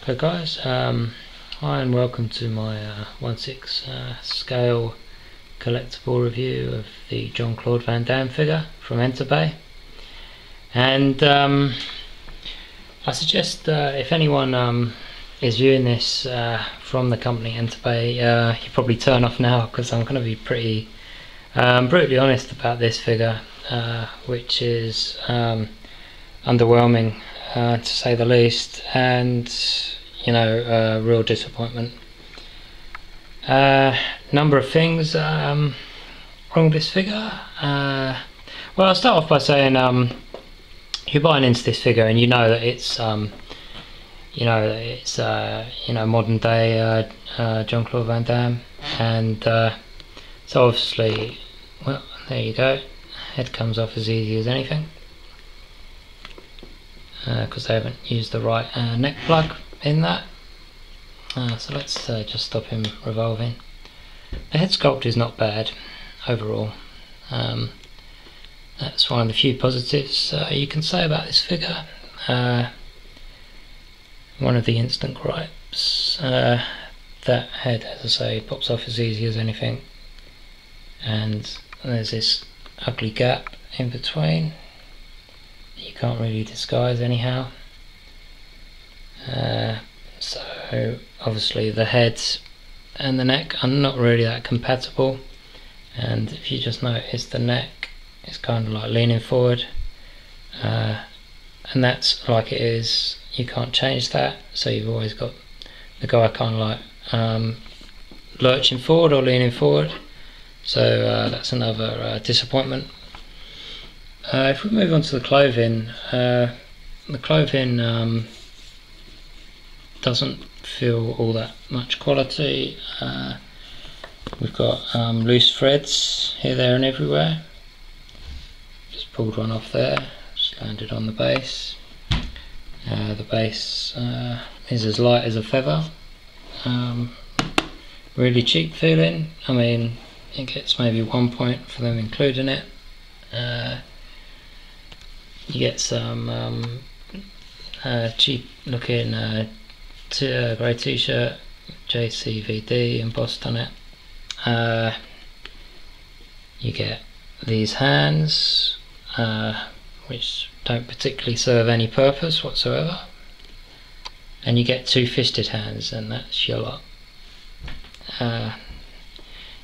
Okay guys, hi and welcome to my 1/6 scale collectible review of the Jean-Claude Van Damme figure from Enterbay. And I suggest if anyone is viewing this from the company Enterbay, you probably turn off now, because I'm going to be pretty brutally honest about this figure, which is underwhelming to say the least, and real disappointment. Number of things wrong with this figure. Well, I'll start off by saying you're buying into this figure and you know that it's modern day Jean-Claude Van Damme, and so obviously, well, there you go, head comes off as easy as anything, because they haven't used the right neck plug in that. So let's just stop him revolving. The head sculpt is not bad overall. That's one of the few positives you can say about this figure. One of the instant gripes, that head, as I say, pops off as easy as anything, and there's this ugly gap in between you can't really disguise anyhow. So obviously the head and the neck are not really that compatible, and if you just notice, the neck is kind of like leaning forward, and that's like it is, you can't change that, so you've always got the guy kind of like lurching forward or leaning forward, so that's another disappointment. If we move on to the clothing doesn't feel all that much quality. We've got loose threads here, there and everywhere. Just pulled one off there, just landed on the base. The base is as light as a feather. Really cheap feeling. I mean, it gets maybe 1 point for them including it. You get some cheap looking grey t-shirt, JCVD embossed on it. You get these hands, which don't particularly serve any purpose whatsoever, and you get two fisted hands, and that's your lot. You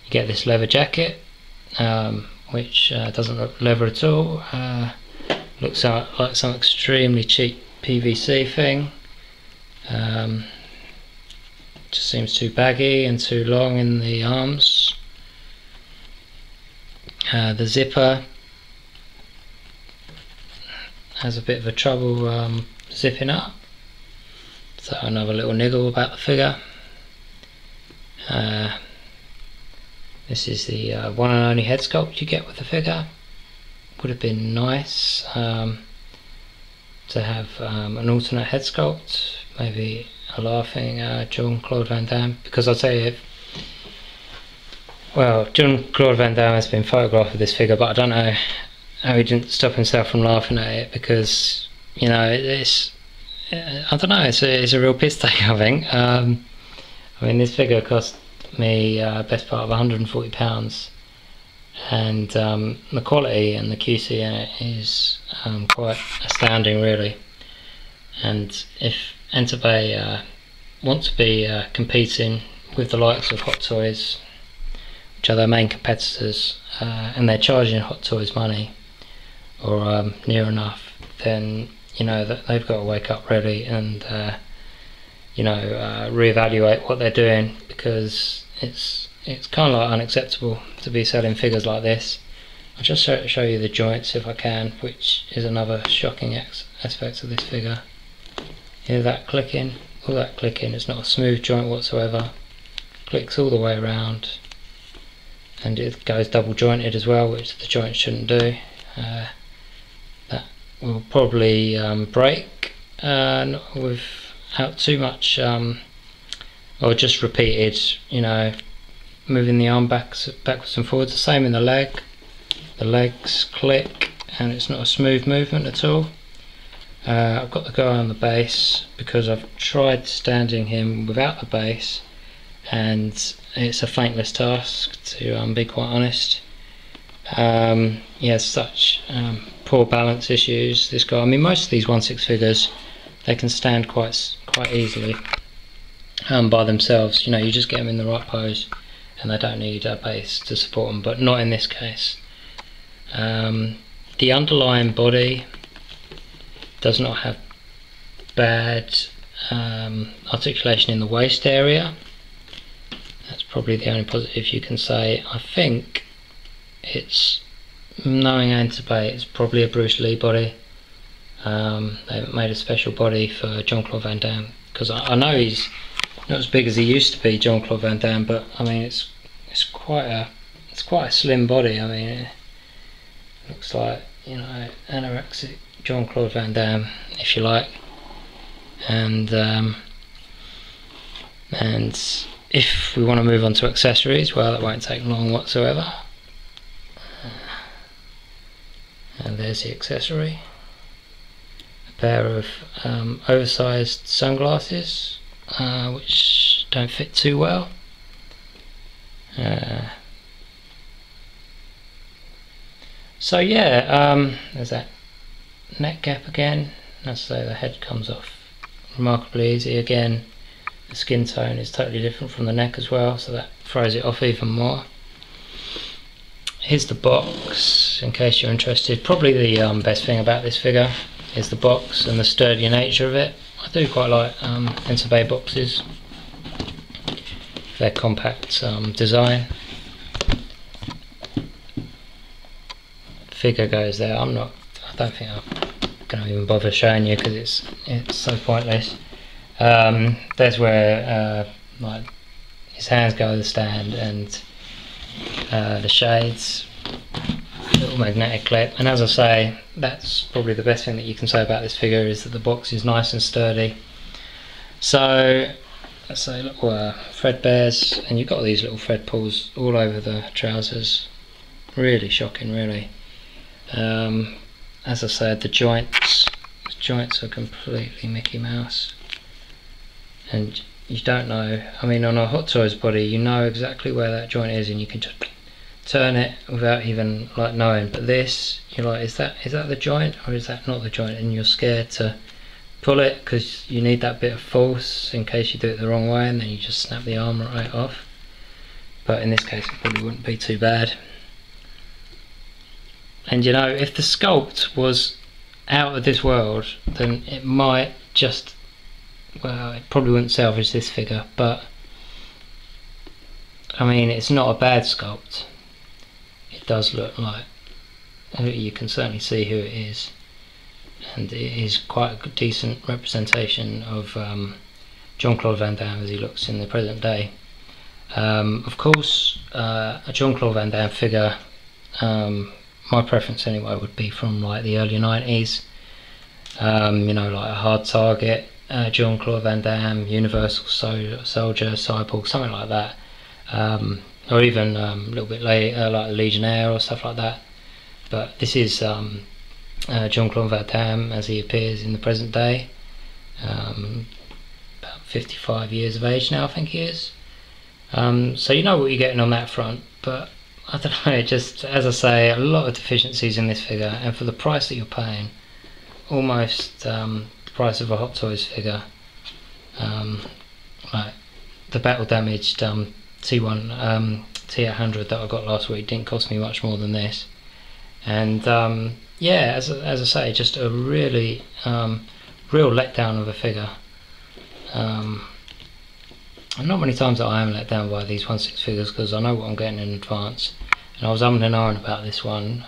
get this leather jacket, which doesn't look leather at all. Looks like some extremely cheap PVC thing. Just seems too baggy and too long in the arms. The zipper has a bit of a trouble zipping up, so another little niggle about the figure. This is the one and only head sculpt you get with the figure. Would have been nice to have an alternate head sculpt, maybe a laughing Jean-Claude Van Damme, because I'll tell you, well, Jean-Claude Van Damme has been photographed with this figure, but I don't know how he didn't stop himself from laughing at it, because it's I don't know, it's a real piss take, I think. I mean, this figure cost me best part of £140, and the quality and the QC in it is quite astounding, really. And if Enterbay want to be competing with the likes of Hot Toys, which are their main competitors, and they're charging Hot Toys money, or near enough, then that they've got to wake up really and reevaluate what they're doing, because it's kind of like unacceptable to be selling figures like this. I'll just show you the joints if I can, which is another shocking aspect of this figure. Hear that clicking? All that clicking, it's not a smooth joint whatsoever. Clicks all the way around, and it goes double jointed as well, which the joint shouldn't do. That will probably break without too much, or just repeated, moving the arm backwards and forwards. The same in the leg. The legs click, and it's not a smooth movement at all. I've got the guy on the base because I've tried standing him without the base, and it's a thankless task, to be quite honest. He has such poor balance issues, this guy. I mean, most of these 1/6 figures, they can stand quite easily by themselves. You know, you just get them in the right pose and they don't need a base to support them, but not in this case. The underlying body does not have bad articulation in the waist area. That's probably the only positive you can say. I think it's, knowing Enterbay, it's probably a Bruce Lee body. They made a special body for Jean-Claude Van Damme, because I know he's not as big as he used to be, Jean-Claude Van Damme, but I mean it's quite a slim body. I mean, it looks like, you know, anorexic Jean-Claude Van Damme, if you like. And if we want to move on to accessories, well, that won't take long whatsoever. And there's the accessory. A pair of oversized sunglasses, which don't fit too well. So yeah, there's that neck gap again. As I say, the head comes off remarkably easy. Again, the skin tone is totally different from the neck as well, so that throws it off even more. Here's the box, in case you're interested. Probably the best thing about this figure is the box and the sturdy nature of it. I do quite like Enterbay boxes, their compact design. Figure goes there. I don't think I'm gonna even bother showing you because it's so pointless. There's where like his hands go to the stand, and the shades, little magnetic clip. And as I say, that's probably the best thing that you can say about this figure, is that the box is nice and sturdy. So let's say little threadbares, and you've got these little thread pulls all over the trousers. Really shocking, really. As I said, the joints are completely Mickey Mouse, and you don't know. I mean, on a Hot Toys body, you know exactly where that joint is, and you can just turn it without even like knowing. But this, you're like, is that the joint, or is that not the joint? And you're scared to pull it because you need that bit of force in case you do it the wrong way, and then you just snap the arm right off. But in this case, it probably wouldn't be too bad. And you know, if the sculpt was out of this world, then it might just, well, it probably wouldn't salvage this figure. But I mean, it's not a bad sculpt. It does look like, you can certainly see who it is, and it is quite a decent representation of Jean-Claude Van Damme as he looks in the present day. Of course, a Jean-Claude Van Damme figure, my preference anyway, would be from like the early 90s. You know, like a Hard Target, Jean-Claude Van Damme, Universal Soldier, Cyborg, something like that. Or even a little bit later, like Legionnaire or stuff like that. But this is Jean-Claude Van Damme as he appears in the present day. About 55 years of age now, I think he is. So you know what you're getting on that front, but I don't know, just, as I say, a lot of deficiencies in this figure, and for the price that you're paying, almost the price of a Hot Toys figure. Like the battle damaged T1 T800 that I got last week didn't cost me much more than this. And yeah, as I say, just a really real letdown of a figure. And not many times that I am let down by these 1/6 figures, because I know what I'm getting in advance. And I was umming and ahhing about this one,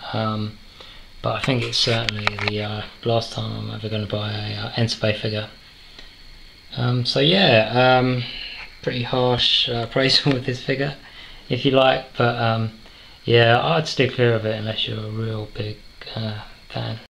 but I think it's certainly the last time I'm ever going to buy a Enterbay figure. So yeah, pretty harsh appraisal with this figure, if you like, but yeah, I'd steer clear of it unless you're a real big fan.